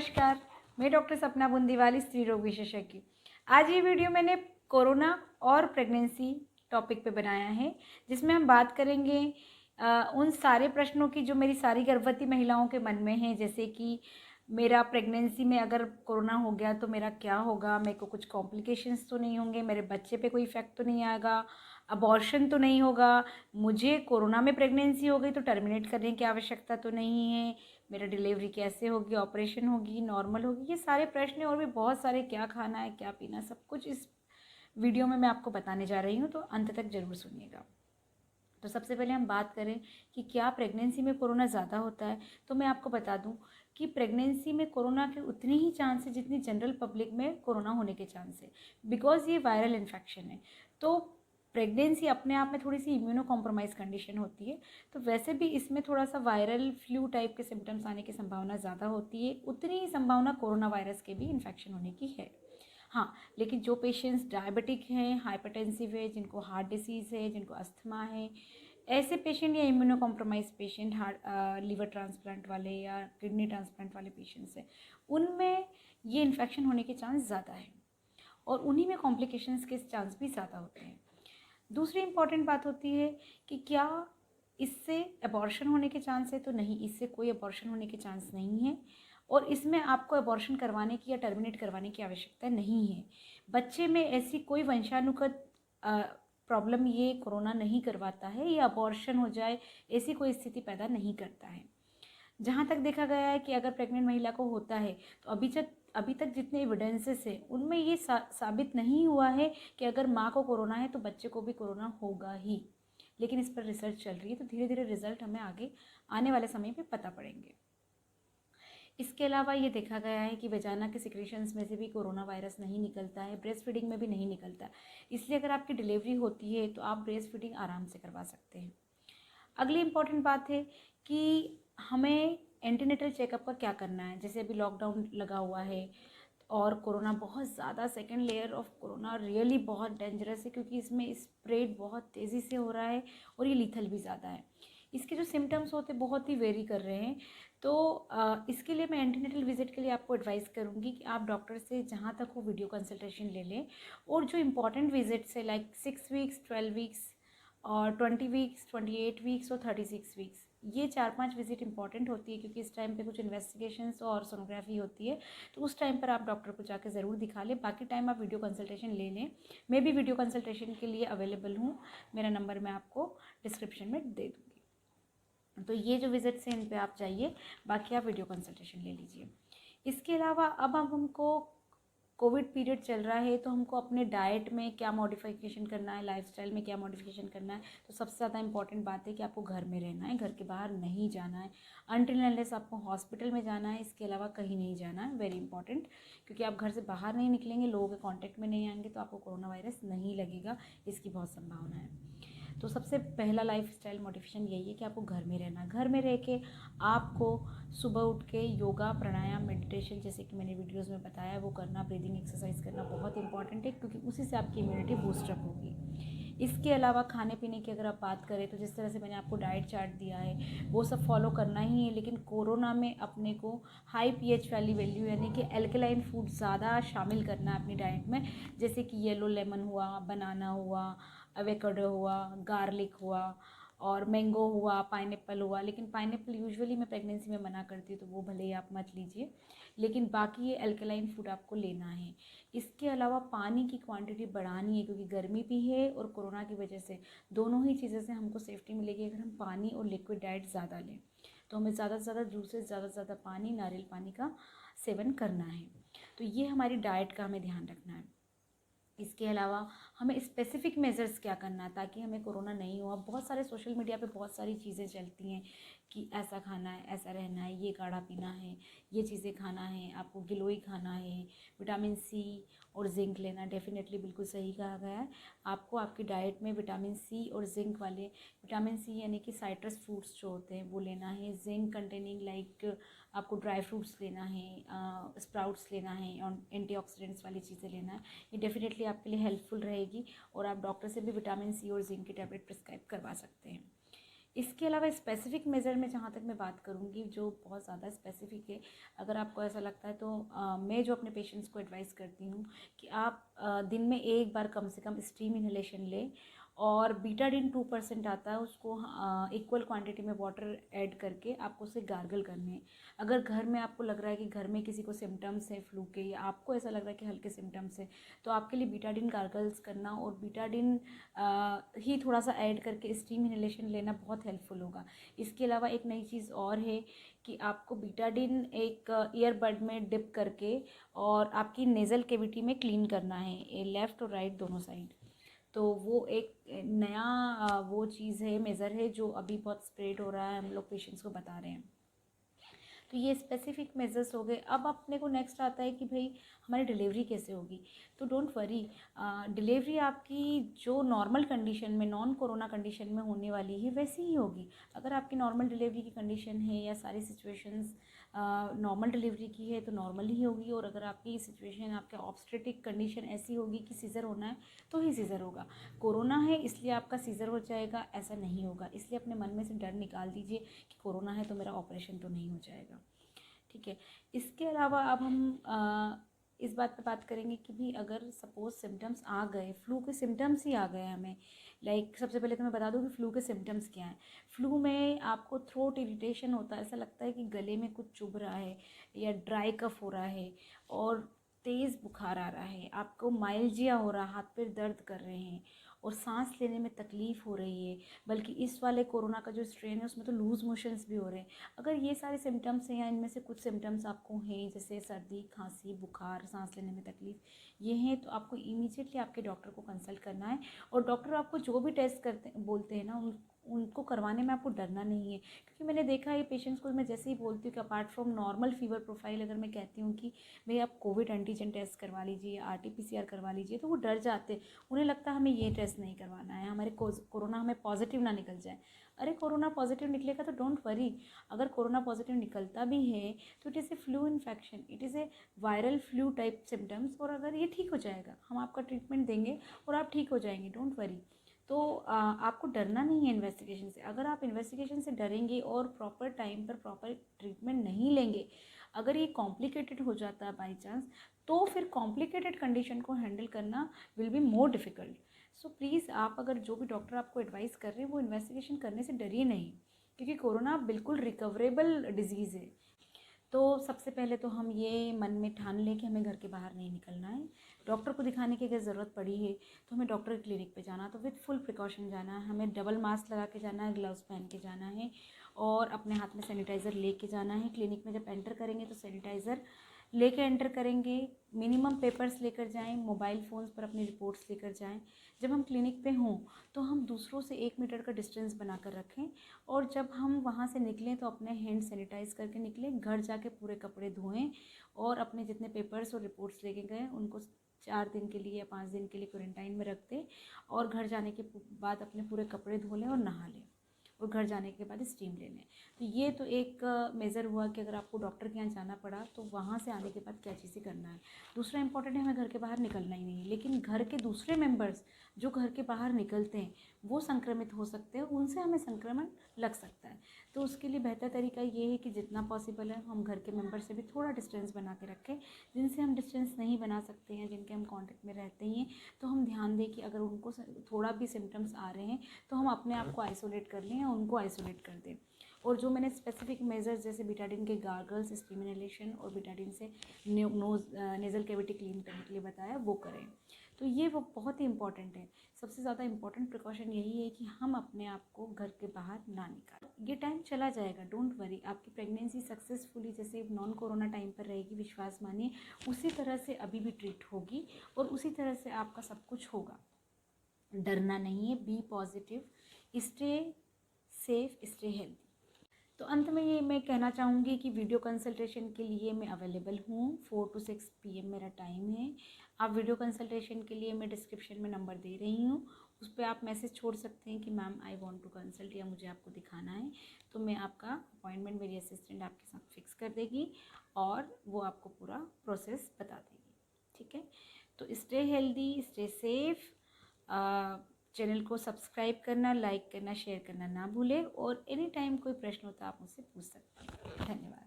नमस्कार, मैं डॉक्टर सपना बुंदीवाली, स्त्री रोग विशेषज्ञ। आज ये वीडियो मैंने कोरोना और प्रेगनेंसी टॉपिक पे बनाया है, जिसमें हम बात करेंगे उन सारे प्रश्नों की जो मेरी सारी गर्भवती महिलाओं के मन में हैं। जैसे कि मेरा प्रेगनेंसी में अगर कोरोना हो गया तो मेरा क्या होगा, मेरे को कुछ कॉम्प्लिकेशंस तो नहीं होंगे, मेरे बच्चे पे कोई इफ़ेक्ट तो नहीं आएगा, अबॉर्शन तो नहीं होगा, मुझे कोरोना में प्रेगनेंसी हो गई तो टर्मिनेट करने की आवश्यकता तो नहीं है, मेरा डिलीवरी कैसे होगी, ऑपरेशन होगी, नॉर्मल होगी। ये सारे प्रश्न और भी बहुत सारे, क्या खाना है, क्या पीना, सब कुछ इस वीडियो में मैं आपको बताने जा रही हूँ, तो अंत तक ज़रूर सुनिएगा। तो सबसे पहले हम बात करें कि क्या प्रेगनेंसी में कोरोना ज़्यादा होता है, तो मैं आपको बता दूं कि प्रेगनेंसी में कोरोना के उतने ही चांस है जितनी जनरल पब्लिक में कोरोना होने के चांस है, बिकॉज ये वायरल इन्फेक्शन है। तो प्रेगनेंसी अपने आप में थोड़ी सी इम्यूनो कॉम्प्रोमाइज़ कंडीशन होती है, तो वैसे भी इसमें थोड़ा सा वायरल फ्लू टाइप के सिम्टम्स आने की संभावना ज़्यादा होती है, उतनी ही संभावना कोरोना वायरस के भी इन्फेक्शन होने की है। हाँ, लेकिन जो पेशेंट्स डायबिटिक हैं, हाइपरटेंसिव है, जिनको हार्ट डिसीज़ है, जिनको अस्थमा है, ऐसे पेशेंट या immuno compromise patient, heart liver transplant वाले या किडनी ट्रांसप्लांट वाले पेशेंट्स हैं, उनमें ये इन्फेक्शन होने के चांस ज़्यादा है और उन्हीं में कॉम्प्लिकेशंस के चांस भी ज़्यादा होते हैं। दूसरी इम्पॉर्टेंट बात होती है कि क्या इससे अबॉर्शन होने के चांस है, तो नहीं, इससे कोई अबॉर्शन होने के चांस नहीं है और इसमें आपको अबॉर्शन करवाने की या टर्मिनेट करवाने की आवश्यकता नहीं है। बच्चे में ऐसी कोई वंशानुगत प्रॉब्लम ये कोरोना नहीं करवाता है, ये अबॉर्शन हो जाए ऐसी कोई स्थिति पैदा नहीं करता है। जहाँ तक देखा गया है कि अगर प्रेग्नेंट महिला को होता है तो अभी तक जितने एविडेंसेस हैं उनमें ये साबित नहीं हुआ है कि अगर माँ को कोरोना है तो बच्चे को भी कोरोना होगा ही। लेकिन इस पर रिसर्च चल रही है, तो धीरे धीरे रिजल्ट हमें आगे आने वाले समय पे पता पड़ेंगे। इसके अलावा ये देखा गया है कि वेजाना के सिक्रेशंस में से भी कोरोना वायरस नहीं निकलता है, ब्रेस्ट फीडिंग में भी नहीं निकलता। इसलिए अगर आपकी डिलीवरी होती है तो आप ब्रेस्ट फीडिंग आराम से करवा सकते हैं। अगली इम्पॉर्टेंट बात है कि हमें एंटीनेटल चेकअप का क्या करना है। जैसे अभी लॉकडाउन लगा हुआ है और कोरोना बहुत ज़्यादा, second layer of corona really बहुत डेंजरस है, क्योंकि इसमें स्प्रेड बहुत तेज़ी से हो रहा है और ये लीथल भी ज़्यादा है। इसके जो सिम्टम्स होते हैं बहुत ही वेरी कर रहे हैं। तो इसके लिए मैं एंटीनेटल विजिट के लिए आपको एडवाइस करूँगी कि आप डॉक्टर से जहाँ तक हो वीडियो कंसल्टेशन ले लें, और जो इंपॉर्टेंट विजिट्स है लाइक 6 वीक्स, 12 वीक्स और 20 वीक्स, 28 वीक्स और 36 वीक्स, ये 4-5 विजिट इंपॉर्टेंट होती है, क्योंकि इस टाइम पे कुछ इन्वेस्टिगेशंस और सोनोग्राफी होती है, तो उस टाइम पर आप डॉक्टर को जाकर ज़रूर दिखा लें। बाकी टाइम आप वीडियो कंसल्टेशन ले लें। मैं भी वीडियो कंसल्टेशन के लिए अवेलेबल हूँ, मेरा नंबर मैं आपको डिस्क्रिप्शन में दे दूँगी। तो ये जो विजिट्स हैं इन पे आप जाइए, बाकी आप वीडियो कंसल्टेशन ले लीजिए। इसके अलावा अब हमको कोविड पीरियड चल रहा है, तो हमको अपने डाइट में क्या मॉडिफिकेशन करना है, लाइफस्टाइल में क्या मॉडिफिकेशन करना है। तो सबसे ज़्यादा इंपॉर्टेंट बात है कि आपको घर में रहना है, घर के बाहर नहीं जाना है अनटिल अनलेस आपको हॉस्पिटल में जाना है, इसके अलावा कहीं नहीं जाना है। वेरी इंपॉर्टेंट, क्योंकि आप घर से बाहर नहीं निकलेंगे, लोगों के कॉन्टैक्ट में नहीं आएंगे, तो आपको कोरोना वायरस नहीं लगेगा, इसकी बहुत संभावना है। तो सबसे पहला लाइफस्टाइल मॉडिफिकेशन यही है कि आपको घर में रहना। घर में रह के आपको सुबह उठ के योगा, प्राणायाम, मेडिटेशन, जैसे कि मैंने वीडियोस में बताया, वो करना, ब्रीदिंग एक्सरसाइज करना बहुत इंपॉर्टेंट है, क्योंकि उसी से आपकी इम्यूनिटी बूस्टअप होगी। इसके अलावा खाने पीने की अगर आप बात करें, तो जिस तरह से मैंने आपको डाइट चार्ट दिया है वो सब फॉलो करना ही है। लेकिन कोरोना में अपने को हाई पीएच वाली वैल्यू यानी कि एल्कलाइन फूड ज़्यादा शामिल करना है अपनी डाइट में, जैसे कि येलो लेमन हुआ, बनाना हुआ, एवोकाडो हुआ, गार्लिक हुआ और मैंगो हुआ, पाइनएप्पल हुआ। लेकिन पाइनएप्पल यूजुअली मैं प्रेगनेंसी में मना करती हूँ, तो वो भले ही आप मत लीजिए, लेकिन बाकी ये एल्कलाइन फूड आपको लेना है। इसके अलावा पानी की क्वांटिटी बढ़ानी है, क्योंकि गर्मी भी है और कोरोना की वजह से दोनों ही चीज़ों से हमको सेफ्टी मिलेगी अगर हम पानी और लिक्विड डाइट ज़्यादा लें। तो हमें ज़्यादा से ज़्यादा जूसेस, ज़्यादा से ज़्यादा पानी, नारियल पानी का सेवन करना है। तो ये हमारी डाइट का हमें ध्यान रखना है। इसके अलावा हमें स्पेसिफिक मेजर्स क्या करना है ताकि हमें कोरोना नहीं हो। अब बहुत सारे सोशल मीडिया पे बहुत सारी चीज़ें चलती हैं कि ऐसा खाना है, ऐसा रहना है, ये काढ़ा पीना है, ये चीज़ें खाना है, आपको गिलोय खाना है, विटामिन सी और जिंक लेना। डेफिनेटली बिल्कुल सही कहा गया है। आपको आपकी डाइट में विटामिन सी और जिंक वाले, विटामिन सी यानी कि साइट्रस फ्रूट्स जो होते हैं वो लेना है, जिंक कंटेनिंग लाइक आपको ड्राई फ्रूट्स लेना है, स्प्राउट्स लेना है और एंटीऑक्सीडेंट्स वाली चीज़ें लेना है। ये डेफिनेटली आपके लिए हेल्पफुल रहेगी और आप डॉक्टर से भी विटामिन सी और जिंक की टैबलेट प्रिस्क्राइब करवा सकते हैं। इसके अलावा स्पेसिफिक मेज़र में जहाँ तक मैं बात करूँगी जो बहुत ज़्यादा स्पेसिफिक है, अगर आपको ऐसा लगता है तो मैं जो अपने पेशेंट्स को एडवाइस करती हूँ कि आप दिन में एक बार कम से कम स्टीम इन्हेलेशन लें, और बीटाडिन 2% आता है, उसको इक्वल क्वांटिटी में वाटर ऐड करके आपको उसे गार्गल करने हैं। अगर घर में आपको लग रहा है कि घर में किसी को सिम्टम्स है फ्लू के, या आपको ऐसा लग रहा है कि हल्के सिम्टम्स है, तो आपके लिए बीटाडिन गार्गल्स करना और बीटाडिन ही थोड़ा सा ऐड करके स्टीम इन्हेलेशन लेना बहुत हेल्पफुल होगा। इसके अलावा एक नई चीज़ और है कि आपको बीटाडिन एक ईयरबड में डिप करके और आपकी नेज़ल कैविटी में क्लीन करना है, लेफ़्ट और राइट दोनों साइड। तो वो एक नया वो चीज़ है, मेज़र है, जो अभी बहुत स्प्रेड हो रहा है, हम लोग पेशेंट्स को बता रहे हैं। तो ये स्पेसिफिक मेजर्स हो गए। अब अपने को नेक्स्ट आता है कि भाई हमारी डिलीवरी कैसे होगी। तो डोंट वरी, डिलीवरी आपकी जो नॉर्मल कंडीशन में, नॉन कोरोना कंडीशन में होने वाली है वैसी ही होगी। अगर आपकी नॉर्मल डिलीवरी की कंडीशन है या सारी सिचुएशंस नॉर्मल डिलीवरी की है तो नॉर्मल ही होगी, और अगर आपकी सिचुएशन, आपके ऑब्स्टेट्रिक कंडीशन ऐसी होगी कि सीज़र होना है तो ही सीज़र होगा। कोरोना है इसलिए आपका सीज़र हो जाएगा, ऐसा नहीं होगा। इसलिए अपने मन में से डर निकाल दीजिए कि कोरोना है तो मेरा ऑपरेशन तो नहीं हो जाएगा। ठीक है। इसके अलावा अब हम इस बात पे बात करेंगे कि भी अगर सपोज सिम्टम्स आ गए, फ्लू के सिम्टम्स ही आ गए हमें, लाइक सबसे पहले तो मैं बता दूं कि फ्लू के सिम्टम्स क्या हैं। फ्लू में आपको थ्रोट इरिटेशन होता है, ऐसा लगता है कि गले में कुछ चुभ रहा है या ड्राई कफ हो रहा है, और तेज़ बुखार आ रहा है, आपको माइल्जिया हो रहा है, हाथ पैर दर्द कर रहे हैं, और सांस लेने में तकलीफ़ हो रही है। बल्कि इस वाले कोरोना का जो स्ट्रेन है उसमें तो लूज़ मोशंस भी हो रहे हैं। अगर ये सारे सिम्टम्स हैं या इनमें से कुछ सिम्टम्स आपको हैं, जैसे सर्दी, खांसी, बुखार, सांस लेने में तकलीफ़, ये हैं, तो आपको इमीडिएटली आपके डॉक्टर को कंसल्ट करना है। और डॉक्टर आपको जो भी टेस्ट करते बोलते हैं ना, उनको करवाने में आपको डरना नहीं है। क्योंकि मैंने देखा है पेशेंट्स को, मैं जैसे ही बोलती हूँ कि apart from normal fever profile, अगर मैं कहती हूँ कि भाई आप कोविड एंटीजन टेस्ट करवा लीजिए या RT-PCR करवा लीजिए, तो वो डर जाते। उन्हें लगता है हमें ये टेस्ट नहीं करवाना है, हमारे कोरोना हमें पॉजिटिव ना निकल जाए। अरे कोरोना पॉजिटिव निकलेगा तो डोंट वरी। अगर कोरोना पॉजिटिव निकलता भी है तो it is a flu infection, it is a viral flu type symptoms, और अगर ये ठीक हो जाएगा, हम आपका ट्रीटमेंट देंगे और आप ठीक हो जाएंगे, डोंट वरी। तो आपको डरना नहीं है इन्वेस्टिगेशन से। अगर आप इन्वेस्टिगेशन से डरेंगे और प्रॉपर टाइम पर प्रॉपर ट्रीटमेंट नहीं लेंगे, अगर ये कॉम्प्लिकेटेड हो जाता है बाई चांस, तो फिर कॉम्प्लिकेटेड कंडीशन को हैंडल करना will be more difficult. So please, आप अगर जो भी डॉक्टर आपको एडवाइस कर रहे हैं वो इन्वेस्टिगेशन करने से डरिए नहीं, क्योंकि कोरोना बिल्कुल रिकवरेबल डिजीज़ है। तो सबसे पहले तो हम ये मन में ठान लें कि हमें घर के बाहर नहीं निकलना है। डॉक्टर को दिखाने की अगर ज़रूरत पड़ी है तो हमें डॉक्टर के क्लिनिक पे जाना, तो विथ फुल प्रिकॉशन जाना है। हमें डबल मास्क लगा के जाना है, ग्लव्स पहन के जाना है, और अपने हाथ में सैनिटाइज़र लेके जाना है। क्लिनिक में जब एंटर करेंगे तो सैनिटाइज़र लेके एंटर करेंगे। मिनिमम पेपर्स लेकर जाएं, मोबाइल फ़ोन्स पर अपनी रिपोर्ट्स लेकर जाएं। जब हम क्लिनिक पे हों तो हम दूसरों से 1 मीटर का डिस्टेंस बनाकर रखें, और जब हम वहाँ से निकलें तो अपने हैंड सैनिटाइज़ करके निकलें। घर जाके पूरे कपड़े धोएं, और अपने जितने पेपर्स और रिपोर्ट्स लेके गए उनको 4 दिन के लिए या 5 दिन के लिए क्वारंटाइन में रख दें, और घर जाने के बाद अपने पूरे कपड़े धो लें और नहा लें, और घर जाने के बाद स्टीम ले लें। तो ये तो एक मेज़र हुआ कि अगर आपको डॉक्टर के यहाँ जाना पड़ा तो वहाँ से आने के बाद क्या चीज़ें करना है। दूसरा इंपॉर्टेंट है, हमें घर के बाहर निकलना ही नहीं है, लेकिन घर के दूसरे मेंबर्स जो घर के बाहर निकलते हैं वो संक्रमित हो सकते हैं, उनसे हमें संक्रमण लग सकता है। तो उसके लिए बेहतर तरीका ये है कि जितना पॉसिबल है हम घर के मेंबर से भी थोड़ा डिस्टेंस बना के रखें। जिनसे हम डिस्टेंस नहीं बना सकते हैं, जिनके हम कांटेक्ट में रहते ही हैं, तो हम ध्यान दें कि अगर उनको थोड़ा भी सिम्टम्स आ रहे हैं तो हम अपने आप को आइसोलेट कर लें या उनको आइसोलेट कर दें। और जो मैंने स्पेसिफिक मेजर्स जैसे बीटाडिन के गार्गल्स, स्टीम इन्हेलेशन और बीटाडिन से नेज़ल कैविटी क्लीन करने के लिए बताया, वो करें। तो ये वो बहुत ही इंपॉर्टेंट है। सबसे ज़्यादा इंपॉर्टेंट प्रिकॉशन यही है कि हम अपने आप को घर के बाहर ना निकालें। ये टाइम चला जाएगा, डोंट वरी। आपकी प्रेगनेंसी सक्सेसफुली जैसे नॉन कोरोना टाइम पर रहेगी, विश्वास मानिए, उसी तरह से अभी भी ट्रीट होगी, और उसी तरह से आपका सब कुछ होगा। डरना नहीं है, be positive, stay safe, stay healthy. तो अंत में ये मैं कहना चाहूँगी कि वीडियो कंसल्टेशन के लिए मैं अवेलेबल हूँ। 4 to 6 PM मेरा टाइम है। आप वीडियो कंसल्टेशन के लिए मैं डिस्क्रिप्शन में नंबर दे रही हूँ, उस पर आप मैसेज छोड़ सकते हैं कि ma'am I want to consult, या मुझे आपको दिखाना है। तो मैं आपका अपॉइंटमेंट, मेरी असिस्टेंट आपके साथ फिक्स कर देगी, और वो आपको पूरा प्रोसेस बता देगी। ठीक है। तो stay healthy, stay safe, channel को सब्सक्राइब करना, लाइक करना, शेयर करना ना भूलें और एनी टाइम कोई प्रश्न हो तो आप मुझसे पूछ सकते हैं। धन्यवाद।